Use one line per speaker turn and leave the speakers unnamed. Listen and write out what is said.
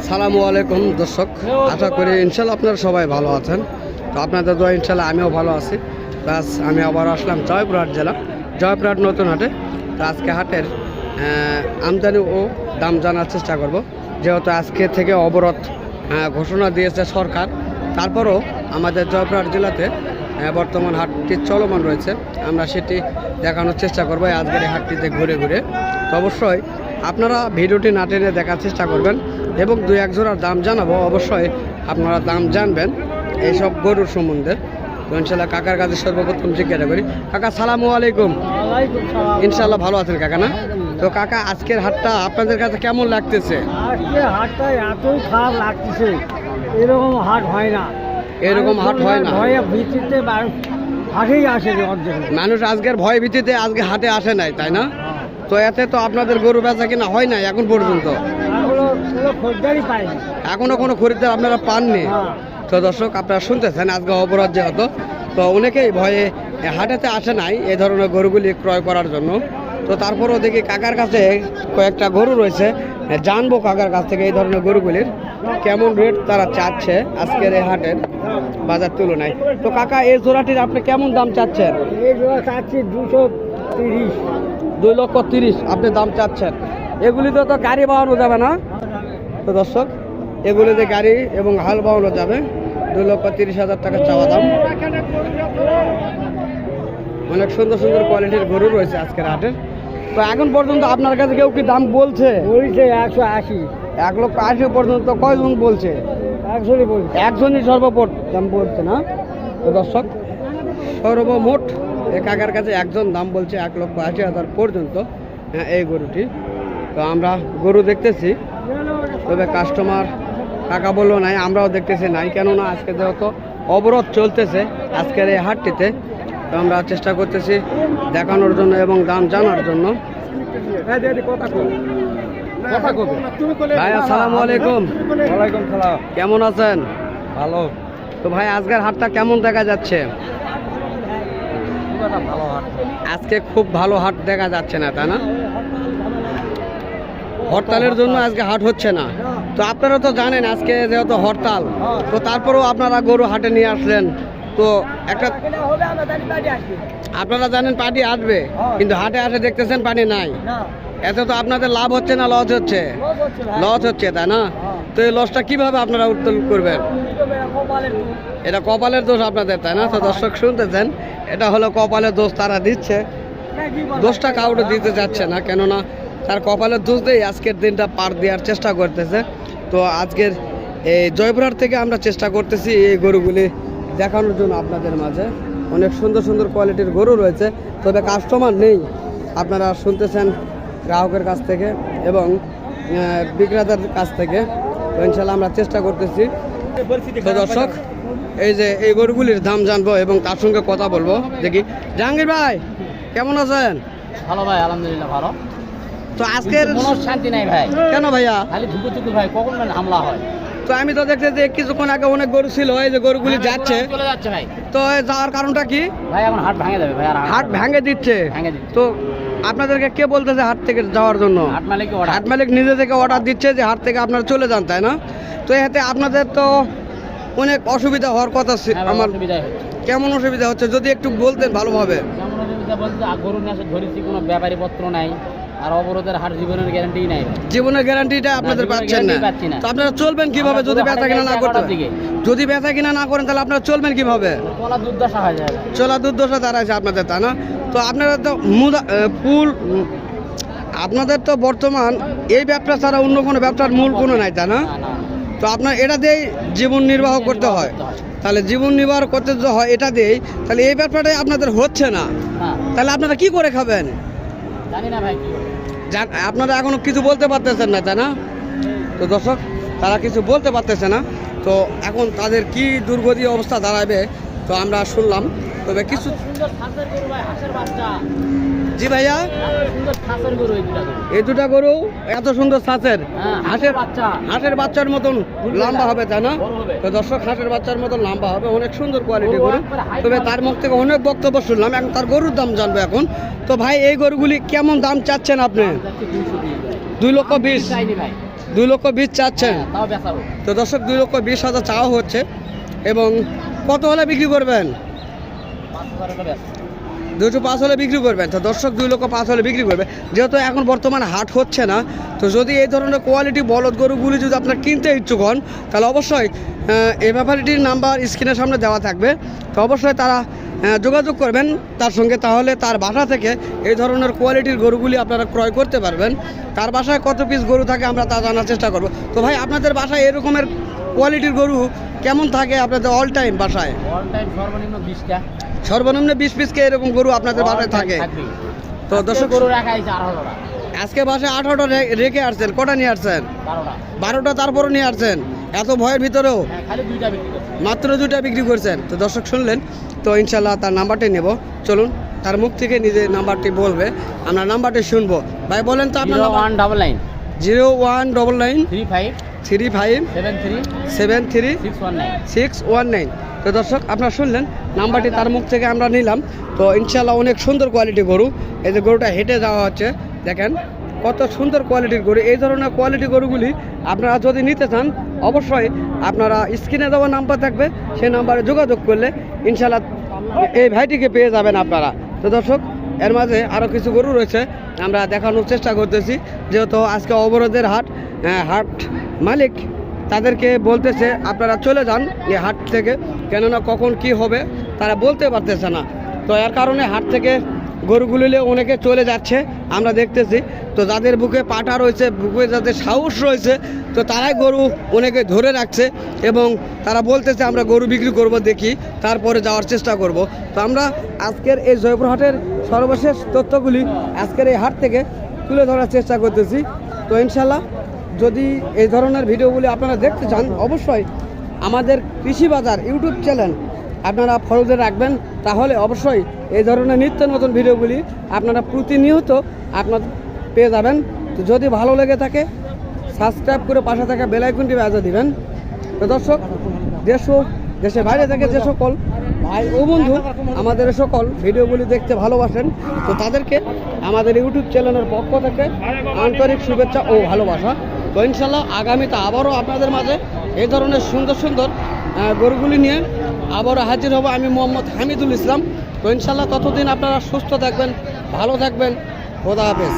সালামু আলাইকুম দর্শক, আশা করি ইনশাল্লাহ আপনারা সবাই ভালো আছেন। তো আপনাদের দোয়া ইনশাল্লাহ আমিও ভালো আছি। প্লাস আমি আবার আসলাম জয়পুরহাট জেলা, জয়পুরহাট নতুন হাটে। তো আজকে হাটের আমদানি ও দাম জানার চেষ্টা করব, যেহেতু আজকে থেকে অবরোধ ঘোষণা দিয়েছে সরকার। তারপরও আমাদের জয়পুরহাট জেলাতে বর্তমান হাটটি চলমান রয়েছে, আমরা সেটি দেখানোর চেষ্টা করবো আজকের এই হাটটিতে ঘুরে ঘুরে। তো অবশ্যই আপনারা ভিডিওটি না টেনে দেখার চেষ্টা করবেন এবং দুই এক জোড়ার দাম জানাবো। অবশ্যই আপনারা দাম জানবেন এইসব গরুর সম্বন্ধে। তো ইনশাল্লাহ কাকার কাছে সর্বপ্রথম জিজ্ঞাসা করি। কাকা সালামু আলাইকুম। ইনশাল্লাহ ভালো আছেন কাকা না? তো কাকা আজকের হাটটা আপনাদের কাছে কেমন লাগতেছে?
আজকের হাটটা এতই খারাপ লাগতেছে, এরকম হাট হয় না।
এরকম হাট হয় না,
ভয়ে ভিত্তিতে হাটেই আসে অর্ধেক
মানুষ আজকের ভয় ভীতিতে আজকে হাটে আসে নাই, তাই না? তো এতে তো আপনাদের গরু বেচা কিনা হয় নাই এখন পর্যন্ত,
খরিদ্দারই পায়নি,
এখনো কোনো খরিদ্দার আপনারা পাননি। তো দর্শক আপনারা শুনতেছেন আজকে অপরাধ যেহেতু, তো অনেকেই ভয়ে হাটেতে আসে নাই এই ধরনের গরুগুলি ক্রয় করার জন্য। তো তারপরেও দেখি কাকার কাছে কয়েকটা গরু রয়েছে, জানবো কাকার কাছ থেকে এই ধরনের গরুগুলির কেমন রেট তারা চাচ্ছে আজকের এই হাটের বাজার তুলনায়। তো কাকা এই জোড়াটির আপনি কেমন দাম চাচ্ছেন?
এই জোড়া চাচ্ছি 230।
2,30,000 আপনি দাম চাচ্ছেন। এগুলিতে তো গাড়ি বানানো যাবে না? তো দর্শক এগুলিতে গাড়ি এবং হাল বানানো যাবে। 2,30,000 টাকা চাওয়া দাম। অনেক সুন্দর সুন্দর কোয়ালিটির গরু রয়েছে আজকের হাটের। তো এখন পর্যন্ত আপনার কাছে কেউ কি দাম বলছে?
বলছে 180।
1,80,000 পর্যন্ত কয়জন বলছে?
একজনই বলছে,
একজনই সর্বমোট দাম বলছে না? তো দর্শক সর্বমোট এই কাকার কাছে একজন দাম বলছে 1,80,000 পর্যন্ত এই গরুটি। তো আমরা গরু দেখতেছি, তবে কাস্টমার কাকা বললো নাই, আমরাও দেখতেছি নাই, কেননা আজকে যেহেতু অবরোধ চলতেছে আজকের এই হাটটিতে। তো আমরা চেষ্টা করতেছি দেখানোর জন্য এবং দাম জানার জন্য। ভাই আসসালামু আলাইকুম।
ওয়ালাইকুম সালাম।
কেমন আছেন?
ভালো।
তো ভাই আজকের হাটটা কেমন দেখা যাচ্ছে?
ভালো হাট
আজকে খুব ভালো হাট দেখা যাচ্ছে না, তাই না? হরতালের জন্য আজকে হাট হচ্ছে না। তো আপনারা তো জানেন আজকে যেহেতু হরতাল, তো তারপরেও আপনারা গরু হাটে নিয়ে আসলেন। তো একটা আপনারা জানেন পার্টি আসবে, কিন্তু হাটে আসে দেখতেছেন পার্টি নাই। এতে তো আপনাদের লাভ হচ্ছে না লস হচ্ছে? লস হচ্ছে, তাই না? তো এই লসটা কিভাবে আপনারা উত্তোলন করবেন? এটা কপালের দোষ আপনাদের, তাই না? তো দর্শক শুনতেছেন, এটা হলো কপালের দোষ তারা দিচ্ছে। দোষটা কাউকে দিতে যাচ্ছে না, কেননা তার কপালের দোষ দিয়ে আজকের দিনটা পার দেওয়ার চেষ্টা করতেছে। তো আজকের এই জয়পুরহাট থেকে আমরা চেষ্টা করতেছি এই গরুগুলি দেখানোর জন্য আপনাদের মাঝে। অনেক সুন্দর সুন্দর কোয়ালিটির গরু রয়েছে, তবে কাস্টমার নেই। আপনারা শুনতেছেন গ্রাহকের কাছ থেকে এবং বিক্রেতার কাছ থেকে। তো ইনশাল্লাহ আমরা চেষ্টা করতেছি। তো দর্শক এই যে এই গরুগুলির দাম জানবো এবং তার সঙ্গে কথা বলবো। দেখি জাহাঙ্গীর ভাই কেমন আছেন?
ভালো ভাই, আলহামদুলিল্লাহ ভালো।
তো আজকের
শান্তি নাই ভাই।
কেন ভাইয়া?
খালি ধুকু ভাই, কখন হামলা হয়।
তো আমি তো দেখতে যে কিছুক্ষণ আগে অনেক গরু ছিল, এই যে গরুগুলি যাচ্ছে,
চলে যাচ্ছে ভাই।
তো যাওয়ার কারণটা কি?
ভাই এখন হাট ভাঙে যাবে ভাই, আর
হাট ভেঙে দিচ্ছে। তো আপনাদেরকে কে বলতেছে হাট থেকে যাওয়ার জন্য? হাট মালিক নিজে থেকে অর্ডার দিচ্ছে যে হাট থেকে আপনারা চলে যান, তাই না? তো এতে আপনাদের তো অনেক অসুবিধা হওয়ার কথা। আমার কেমন অসুবিধা হচ্ছে যদি একটু বলতেন ভালোভাবে।
কেমন অসুবিধা বলতে, গরু নিয়ে আসে ধরেছি, কোনো ব্যাপারী পত্র নাই, আর অবরোধের হাট জীবনের গ্যারান্টি নাই।
জীবনের গ্যারান্টিটা আপনাদের পাচ্ছেন না, তো আপনারা চলবেন কিভাবে যদি বেচা কিনা না করতে? যদি বেচা কিনা না করেন তাহলে আপনারা চলবেন কিভাবে?
চলা দুর্দশা হয়ে যায়,
চলা দুর্দশা দাঁড়াইছে আপনাদের, তাই না? তো আপনারা তো আপনাদের তো বর্তমান এই ব্যবসা ছাড়া অন্য কোনো ব্যবসার মূল কোনো নাই, তাই না? তো আপনার এটা দিয়েই জীবন নির্বাহ করতে হয়। তাহলে জীবন নির্বাহ করতে যদি হয় এটা দিয়েই, তাহলে এই ব্যাপারটাই আপনাদের হচ্ছে না। তাহলে আপনারা কি করে খাবেন?
জানি না ভাই,
আপনারা এখনো কিছু বলতে পারতেছেন না, তাই না? তো দর্শক তারা কিছু বলতে পারতেছে না। তো এখন তাদের কি দুর্গতি অবস্থা দাঁড়াবে তো আমরা শুনলাম। তবে কিছু জি ভাইয়া, এই দুটা গরু এত সুন্দর সাঁচের, হাঁসের বাচ্চার মতন লম্বা হবে, তাই না? তো দর্শক হাঁসের বাচ্চার মতন লম্বা হবে, অনেক সুন্দর কোয়ালিটি গরু। তবে তার মুখ থেকে অনেক বক্তব্য শুনলাম, এখন তার গরুর দাম জানবো এখন। তো ভাই এই গরুগুলি কেমন দাম চাচ্ছেন আপনি? 2,20,000। 2,20,000 চাচ্ছেন।
তাও বেচাবো।
তো দর্শক 2,20,000 চাওয়া হচ্ছে এবং কত হলে বিক্রি করবেন?
5,000 হলে বেচবো।
205 হলে বিক্রি করবেন। তো দর্শক 2,05,000 হলে বিক্রি করবে, যেহেতু এখন বর্তমানে হাট হচ্ছে না। তো যদি এই ধরনের কোয়ালিটি বলদ গরুগুলি যদি আপনার কিনতে ইচ্ছুক হন, তাহলে অবশ্যই এই ব্যাপারীটির নাম্বার স্ক্রিনের সামনে দেওয়া থাকবে। তো অবশ্যই তারা যোগাযোগ করবেন তার সঙ্গে, তাহলে তার বাসা থেকে এই ধরনের কোয়ালিটির গরুগুলি আপনারা ক্রয় করতে পারবেন। তার বাসায় কত পিস গরু থাকে আমরা তা জানার চেষ্টা করব। তো ভাই, আপনাদের বাসায় এরকমের কোয়ালিটির গরু কেমন থাকে আপনাদের অল টাইম বাসায়?
অল টাইম সর্বনিম্ন 20টা।
সর্বনিম্ন 20 পিস কে এরকম গরু আপনাদের বাসায় থাকে? তো দর্শক,
গরু রাখা হয়েছে 18টা।
আজকে বাসায় 18টা রেখে আসছেন, কটা নিয়ে আসছেন?
12টা।
12টা তারপরও নিয়ে আসছেন, এত ভয়ের ভিতরেও
হ্যাঁ, খালি 2টা বিক্রি করছি।
মাত্র 2টা বিক্রি করছেন। তো দর্শক শুনলেন, তো ইনশাল্লাহ তার নাম্বারটি নেব। চলুন তার মুখ থেকে নিজে নাম্বারটি বলবে, আমরা নাম্বারটি শুনবো। ভাই বলেন তো আপনার নাম্বার।
0199
0199
35
35
73
73
619।
619। তো দর্শক আপনারা শুনলেন, নাম্বারটি তার মুখ থেকে আমরা নিলাম। তো ইনশাল্লাহ অনেক সুন্দর কোয়ালিটি গরু। এই যে গরুটা হেঁটে যাওয়া হচ্ছে, দেখেন কত সুন্দর কোয়ালিটির গরু। এই ধরনের কোয়ালিটি গরুগুলি আপনারা যদি নিতে চান, অবশ্যই আপনারা স্ক্রিনে দেওয়া নাম্বার থাকবে, সেই নাম্বারে যোগাযোগ করলে ইনশাল্লাহ এই ভাইটিকে পেয়ে যাবেন আপনারা। তো দর্শক, এর মাঝে আরও কিছু গরু রয়েছে, আমরা দেখানোর চেষ্টা করতেছি। যেহেতু আজকে অবরোধের হাট, হাট মালিক তাদেরকে বলতেছে আপনারা চলে যান এই হাট থেকে, কেননা কখন কি হবে তারা বলতে পারতেছে না। তো এর কারণে হাট থেকে গরুগুলিলে অনেকে চলে যাচ্ছে, আমরা দেখতেছি। তো যাদের বুকে পাটা রয়েছে, বুকে যাদের সাহস রয়েছে, তো তারাই গরু অনেকে ধরে রাখছে এবং তারা বলতেছে আমরা গরু বিক্রি করব, দেখি তারপরে যাওয়ার চেষ্টা করব। তো আমরা আজকের এই জয়পুর হাটের সর্বশেষ তথ্যগুলি আজকের এই হাট থেকে তুলে ধরার চেষ্টা করতেছি। তো ইনশাল্লাহ যদি এই ধরনের ভিডিওগুলি আপনারা দেখতে চান, অবশ্যই আমাদের কৃষি বাজার ইউটিউব চ্যানেল আপনারা ফলো দিয়ে রাখবেন, তাহলে অবশ্যই এই ধরনের নিত্য নতুন ভিডিওগুলি আপনারা প্রতিনিয়ত আপনার পেয়ে যাবেন। তো যদি ভালো লেগে থাকে সাবস্ক্রাইব করে পাশে থাকা বেল আইকনটি বাজিয়ে দিবেন। তো দর্শক, দেশের বাইরে থেকে যে সকল ভাই ও বন্ধু আমাদের এই সকল ভিডিওগুলি দেখতে ভালোবাসেন, তো তাদেরকে আমাদের ইউটিউব চ্যানেলের পক্ষ থেকে আন্তরিক শুভেচ্ছা ও ভালোবাসা। তো ইনশাল্লাহ আগামীতে আবারও আপনাদের মাঝে এই ধরনের সুন্দর সুন্দর গরুগুলি নিয়ে আবারও হাজির হব আমি, মোহাম্মদ হামিদুল ইসলাম। তো ইনশাল্লাহ ততদিন আপনারা সুস্থ থাকবেন, ভালো থাকবেন। খোদা হাফেজ।